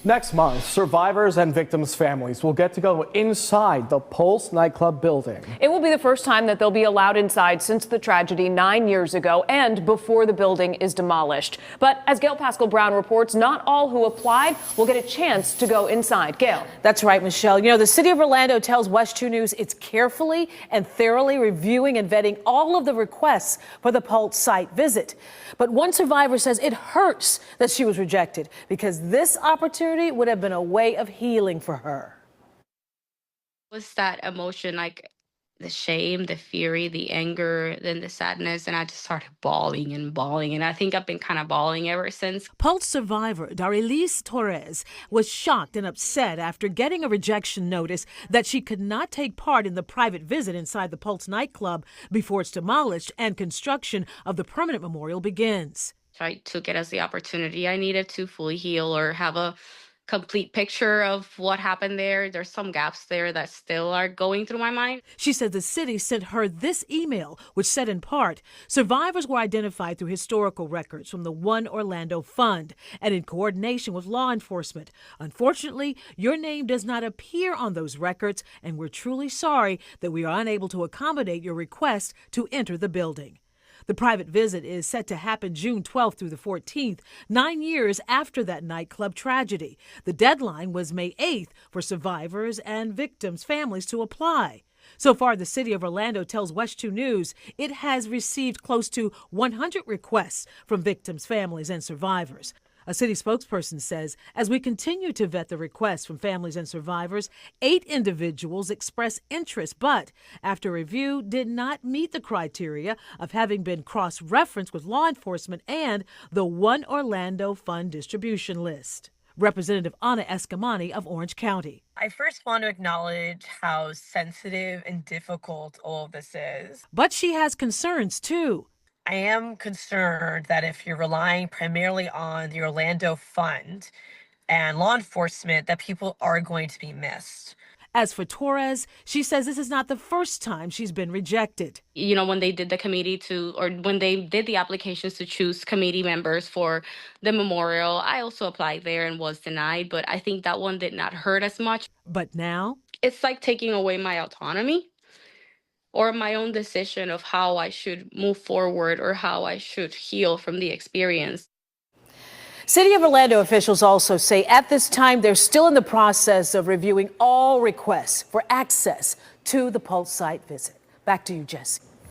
Next month, survivors and victims' families will get to go inside the Pulse nightclub building. It will be the first time that they'll be allowed inside since the tragedy 9 years ago and before the building is demolished. But as Gail Pascal Brown reports, not all who applied will get a chance to go inside. Gail. That's right, Michelle. You know, the city of Orlando tells West 2 News it's carefully and thoroughly reviewing and vetting all of the requests for the Pulse site visit. But one survivor says it hurts that she was rejected because this opportunity would have been a way of healing for her. Was that emotion, like the shame, the fury, the anger, then the sadness, and I just started bawling and bawling, and I think I've been kind of bawling ever since. Pulse survivor Darilise Torres was shocked and upset after getting a rejection notice that she could not take part in the private visit inside the Pulse nightclub before it's demolished and construction of the permanent memorial begins. I took it as the opportunity I needed to fully heal or have a complete picture of what happened there. There's some gaps there that still are going through my mind. She said the city sent her this email, which said in part, survivors were identified through historical records from the One Orlando Fund and in coordination with law enforcement. Unfortunately, your name does not appear on those records, and we're truly sorry that we are unable to accommodate your request to enter the building. The private visit is set to happen June 12th through the 14th, 9 years after that nightclub tragedy. The deadline was May 8th for survivors and victims' families to apply. So far, the city of Orlando tells West 2 News it has received close to 100 requests from victims' families and survivors. A city spokesperson says, as we continue to vet the requests from families and survivors, 8 individuals expressed interest, but after review did not meet the criteria of having been cross-referenced with law enforcement and the One Orlando Fund distribution list. Representative Anna Eskamani of Orange County. I first want to acknowledge how sensitive and difficult all of this is. But she has concerns, too. I am concerned that if you're relying primarily on the Orlando Fund and law enforcement, that people are going to be missed. As for Torres, she says this is not the first time she's been rejected. You know, when they did when they did the applications to choose committee members for the memorial, I also applied there and was denied, but I think that one did not hurt as much. But now? It's like taking away my autonomy or my own decision of how I should move forward or how I should heal from the experience. City of Orlando officials also say at this time they're still in the process of reviewing all requests for access to the Pulse site visit. Back to you, Jesse.